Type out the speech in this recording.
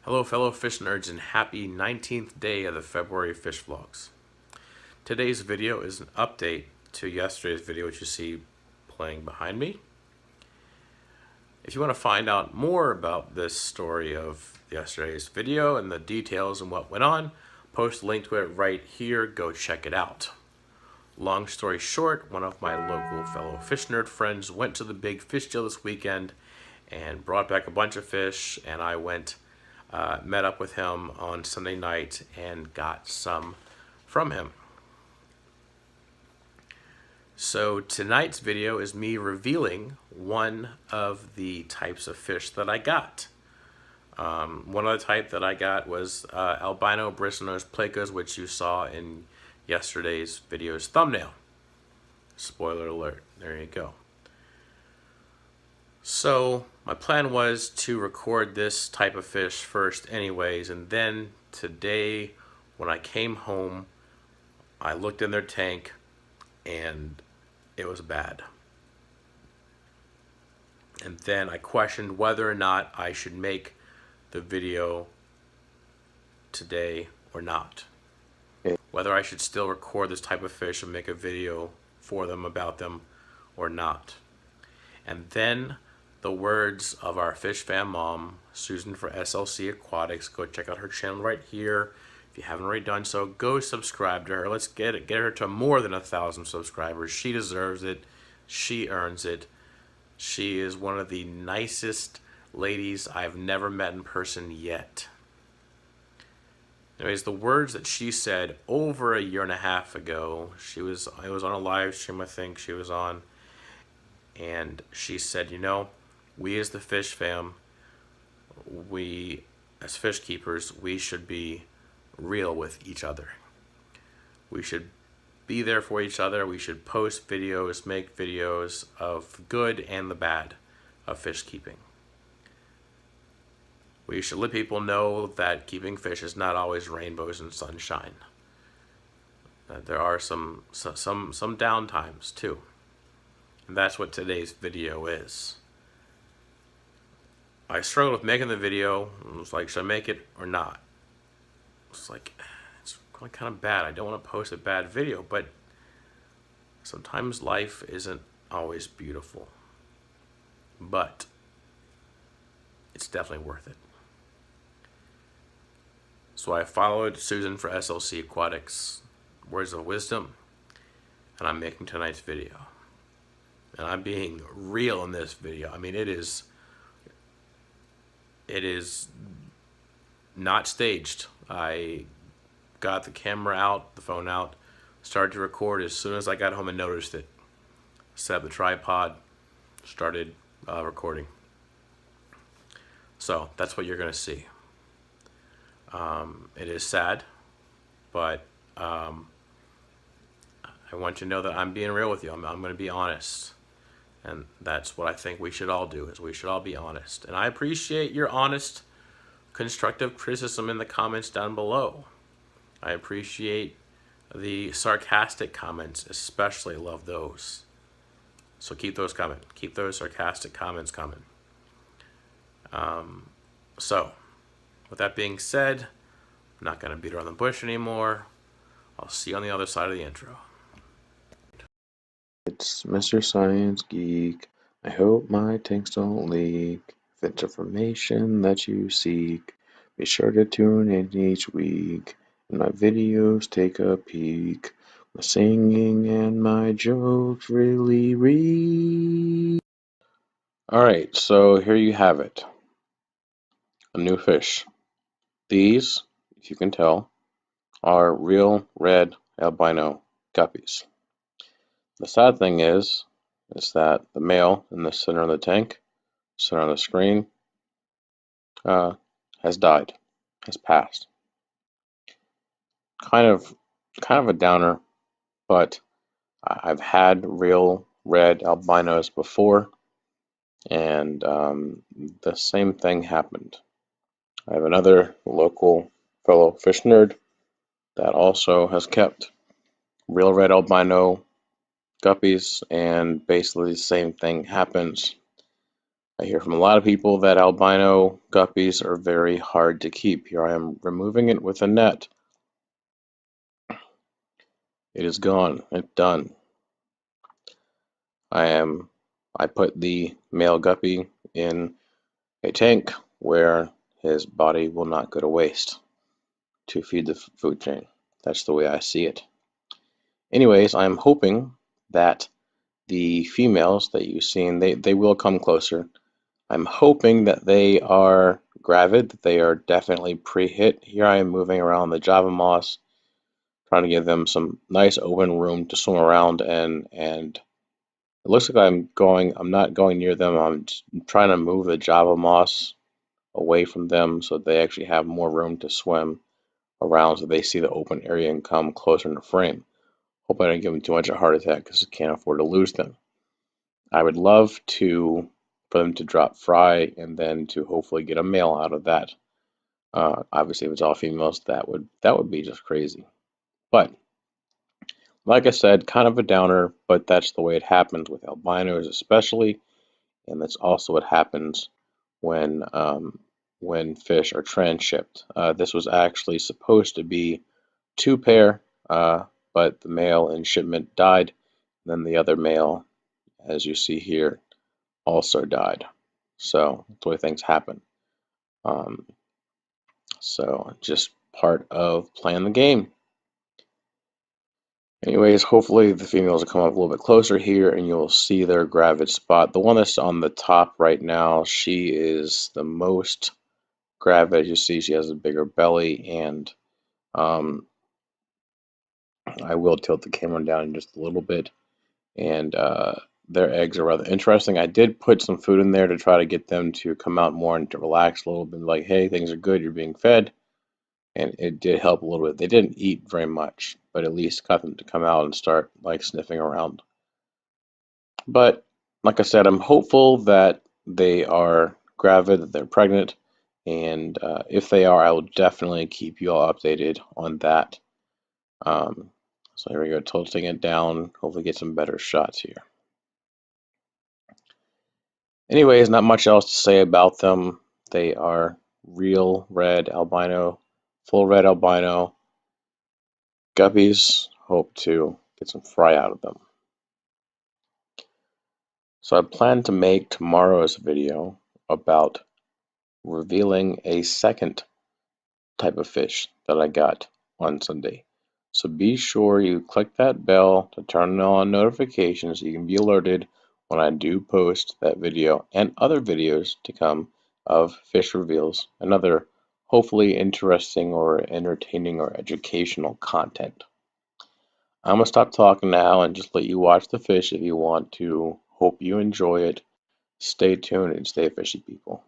Hello fellow fish nerds and happy 19th day of the February fish vlogs. Today's video is an update to yesterday's video, which you see playing behind me. If you want to find out more about this story of yesterday's video and the details and what went on, post a link to it right here, go check it out. Long story short, one of my local fellow fish nerd friends went to the big fish deal this weekend and brought back a bunch of fish, and I met up with him on Sunday night and got some from him. So tonight's video is me revealing one of the types of fish that I got. One other type that I got was albino bristlenose plecos, which you saw in yesterday's video's thumbnail. Spoiler alert, there you go. So my plan was to record this type of fish first anyways, and then today when I came home I looked in their tank and it was bad. And then I questioned whether or not I should make the video today or not. Whether I should still record this type of fish and make a video for them about them or not. And then the words of our fish fan mom, Susan for SLC Aquatics. Go check out her channel right here. If you haven't already done so, go subscribe to her. Let's get her to more than 1,000 subscribers. She deserves it. She earns it. She is one of the nicest ladies I've never met in person yet. Anyways, the words that she said over a year and a half ago, it was on a live stream I think she was on, and she said, you know, we as the fish fam, we as fish keepers, we should be real with each other. We should be there for each other. We should post videos, make videos of good and the bad of fish keeping. We should let people know that keeping fish is not always rainbows and sunshine. There are some down times too. And that's what today's video is. I struggled with making the video. I was like, should I make it or not? It's like, it's kind of bad. I don't want to post a bad video, but sometimes life isn't always beautiful. But it's definitely worth it. So I followed Susan for SLC Aquatics, words of wisdom, and I'm making tonight's video. And I'm being real in this video. I mean, it is not staged. I got the camera out, the phone out, started to record as soon as I got home and noticed it. Set up the tripod, started recording. So that's what you're gonna see. It is sad, but I want you to know that I'm being real with you. I'm going to be honest, and that's what I think we should all do. Is we should all be honest. And I appreciate your honest, constructive criticism in the comments down below. I appreciate the sarcastic comments, especially love those. So keep those coming. Keep those sarcastic comments coming. So, with that being said, I'm not going to beat around the bush anymore. I'll see you on the other side of the intro. It's MrScienceGeek. I hope my tanks don't leak. If it's information that you seek, be sure to tune in each week. In my videos, take a peek. My singing and my jokes really read. Alright, so here you have it. A new fish. These, if you can tell, are real red albino guppies. The sad thing is that the male in the center of the tank, center of the screen, has died, has passed. Kind of a downer, but I've had real red albinos before, and the same thing happened. I have another local fellow fish nerd that also has kept real red albino guppies, and basically the same thing happens. I hear from a lot of people that albino guppies are very hard to keep. Here I am removing it with a net. It is gone. It's done. I put the male guppy in a tank where his body will not go to waste to feed the food chain. That's the way I see it. Anyways, I'm hoping that the females that you've seen, they will come closer. I'm hoping that they are gravid, that they are definitely pre-hit. Here I am moving around the Java moss, trying to give them some nice open room to swim around, and it looks like I'm not going near them. I'm trying to move the Java moss away from them so they actually have more room to swim around so they see the open area and come closer into frame. Hope I don't give them too much of a heart attack because I can't afford to lose them. I would love for them to drop fry and then to hopefully get a male out of that. Obviously, if it's all females, that would be just crazy. But like I said, kind of a downer, but that's the way it happens with albinos, especially, and that's also what happens when fish are transshipped. This was actually supposed to be two pair, but the male in shipment died. Then the other male, as you see here, also died. So that's the way things happen. Um, so just part of playing the game. Anyways, hopefully the females will come up a little bit closer here and you'll see their gravid spot. The one that's on the top right now, she is the most gravid. You see she has a bigger belly, and um, I will tilt the camera down just a little bit. And their eggs are rather interesting. I did put some food in there to try to get them to come out more and to relax a little bit, like, hey, things are good, you're being fed. And it did help a little bit. They didn't eat very much, but at least got them to come out and start like sniffing around. But like I said, I'm hopeful that they are gravid, that they're pregnant, and if they are, I will definitely keep you all updated on that. So here we go, tilting it down, hopefully get some better shots here. Anyways, not much else to say about them. They are real red albino, full red albino guppies. Hope to get some fry out of them. So I plan to make tomorrow's video about revealing a second type of fish that I got on Sunday. So be sure you click that bell to turn on notifications so you can be alerted when I do post that video and other videos to come of fish reveals and other hopefully interesting or entertaining or educational content. I'm going to stop talking now and just let you watch the fish if you want to. Hope you enjoy it. Stay tuned and stay fishy, people.